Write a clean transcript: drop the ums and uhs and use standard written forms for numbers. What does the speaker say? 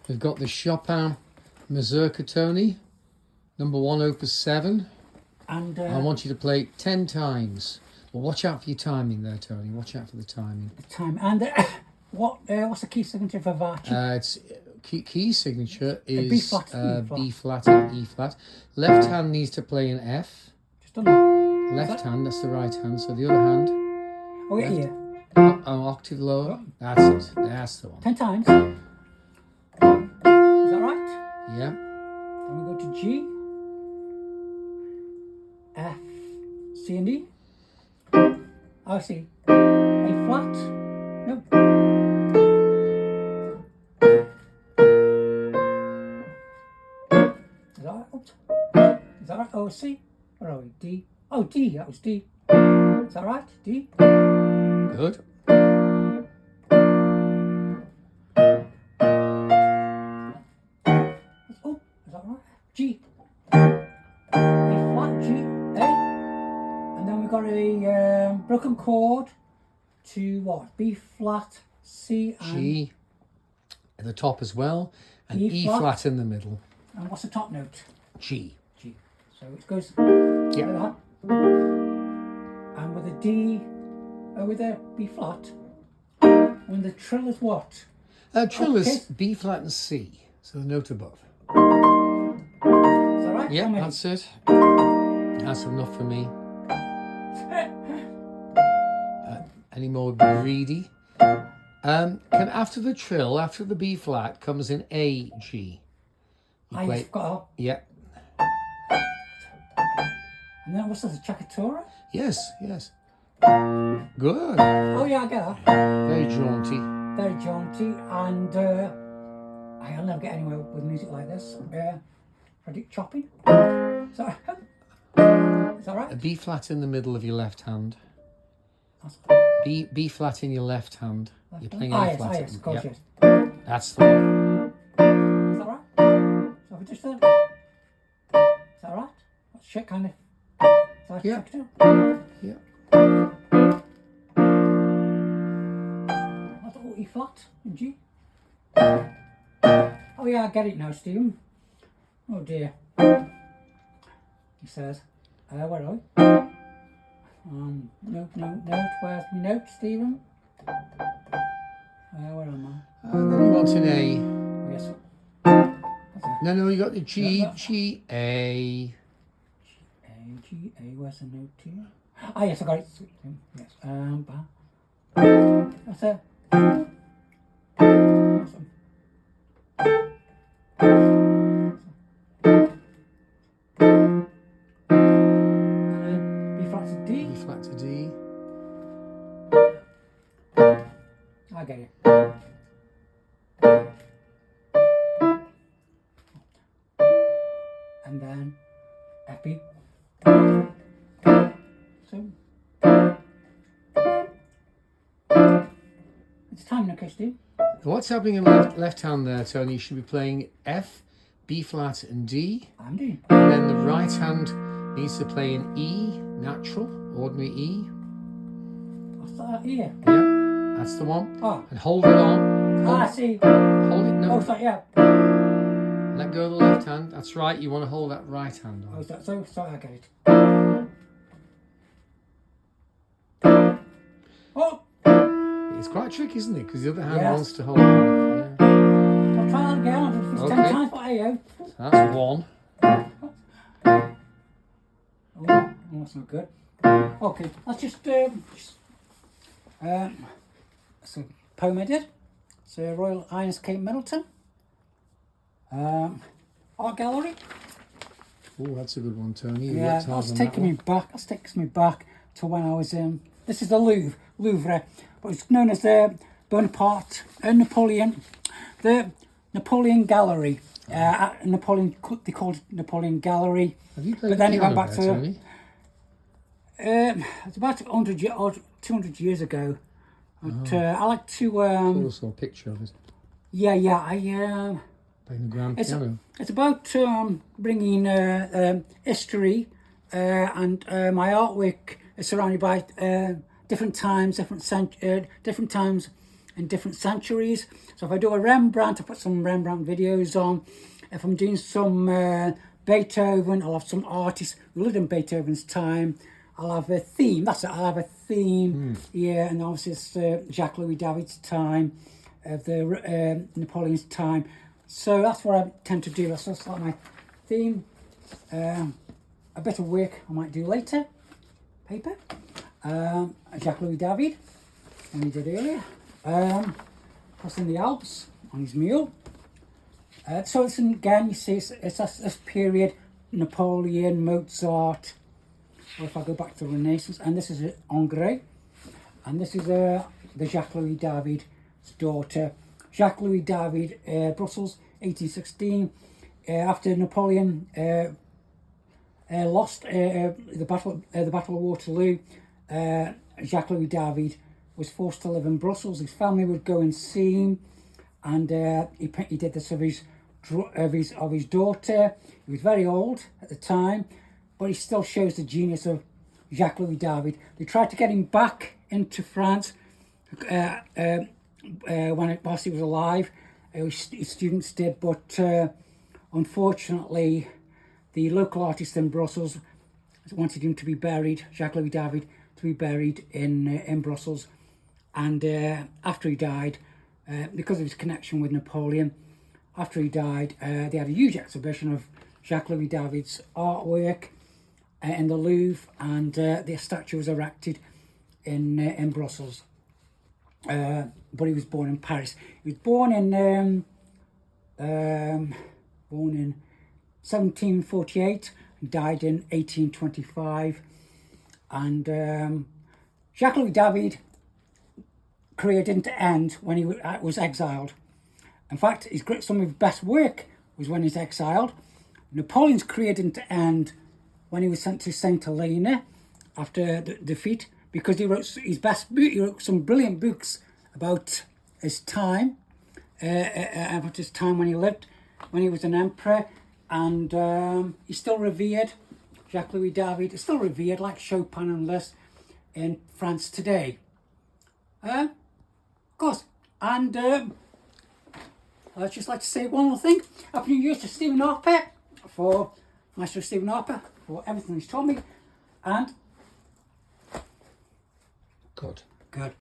We've got the Chopin mazurka, Tony, number 1, opus 7. And I want you to play it 10 times. Well, watch out for your timing there, Tony. Watch out for the timing. And what's the key signature for Varchi? It's key signature is B flat, B flat and E flat. Left hand needs to play an F. Just done that. Left hand, that's the right hand. So the other hand. Oh yeah, here. An octave lower. That's it. That's the one. 10 times. Is that right? Yeah. Then we go to G, F, C and D. Oh, C. A flat. No. Is that right? Oops. Is that right? Oh, C. Where are we? D. Oh, D. That was D. Is that right? D. Good. Oh, is that right? G. A flat, G, A. And then we've got a broken chord to what? B flat, C, and G at the top as well. And E E flat. flat in the middle. And what's the top note? G. G. So it goes Yeah. like that. And with a D, with a B flat. And the trill is what? Trill Okay. is B flat and C. So the note above. Is that right? Yeah, How many? that's it. That's enough for me. Any more would be greedy. After the trill, after the B flat, comes in A, G. You I play- forgot. Yeah. And then what's this? A Chakatora? Yes, yes. Good. Oh yeah, I get that. Very jaunty. Very jaunty, and I'll never get anywhere with music like this. Frederyck CHOPIN. Is that A right? B flat in the middle of your left hand. That's- B flat in your left hand. You're playing Ah, A yes, flat. yes, of course, Yep. yes. That's the one. Is that right? So if we just is that right? That's shit, kind of. Is that Yeah. Chakatora? Yeah. That's all E flat and G. Oh yeah, I get it now, Stephen. Oh dear. He says, where are we? Note, where's my note, Stephen? Where am I? And then you want an A. Oh, yes. No, you got the G, Yeah, G, A. G, A, where's the note here? Ah, yes, I got it. Yes. That's it. Awesome. And then B flat to D. B flat to D. I get it. And then F B. So it's time now, Kirsty. What's happening in left hand there, Tony? You should be playing F, B flat and D. I'm doing. And then the right hand needs to play an E, natural, ordinary E. What's that here? Yeah, that's the one. Oh, And hold it on. I see. Hold it, no. Oh, sorry, yeah. Let go of the left hand. That's right. You want to hold that right hand Oh, on. so sorry, I get it. Oh, It's quite tricky, isn't it? Because the other hand Yes. wants to hold it on. Yeah. I'll try that again. I'll do this 10 Okay. times for AO. So that's one. Oh, that's not good. Okay, let's just it's a poem I did. It's a Royal Irons Cape Middleton. Art gallery. Oh, that's a good one, Tony. You Yeah, worked hard that's on taking that me back. That's taking me back to when I was in. This is the Louvre, but it's known as the Bonaparte, Napoleon, the Napoleon Gallery. Napoleon, they called it Napoleon Gallery. Have you played But then the he went piano back there, to- Tony? It's about 100 or 200 years ago. But, I like to. I saw a picture of it. Yeah. Playing the grand It's piano. it's about bringing history and my artwork is surrounded by different times, different times in different centuries. So if I do a Rembrandt, I put some Rembrandt videos on. If I'm doing some Beethoven, I'll have some artists who lived in Beethoven's time. I'll have a theme, that's it, I'll have a theme, yeah, and obviously it's Jacques Louis David's time, of the Napoleon's time. So that's what I tend to do. That's just like my theme. A bit of work I might do later, paper. Jacques Louis David, and we did earlier. Crossing the Alps on his mule. So it's, again, you see, it's this period, Napoleon, Mozart, or if I go back to the Renaissance, and this is Ingres, and this is the Jacques Louis David's daughter. Jacques Louis David, Brussels, 1816. After Napoleon lost the Battle of Waterloo, Jacques Louis David was forced to live in Brussels. His family would go and see him, and he did this of his daughter. He was very old at the time, but he still shows the genius of Jacques Louis David. They tried to get him back into France whilst he was alive. His students did, but unfortunately, the local artist in Brussels wanted him to be buried, Jacques Louis David, to be buried in Brussels. And after he died, because of his connection with Napoleon, after he died, they had a huge exhibition of Jacques Louis David's artwork in the Louvre, and the statue was erected in Brussels. But he was born in Paris. He was born in 1748 and died in 1825. And Jacques Louis David career didn't end when he was exiled. In fact, some of his best work was when he was exiled. Napoleon's career didn't end when he was sent to Saint Helena after the defeat, because he wrote he wrote some brilliant books about his time, about his time when he lived, when he was an emperor, and he's still revered. Jacques Louis David is still revered, like Chopin and Liszt, in France today. Of course, and I'd just like to say one more thing. Happy New Year to Stephen Harper, for Master Stephen Harper, for everything he's taught me, and Good. good.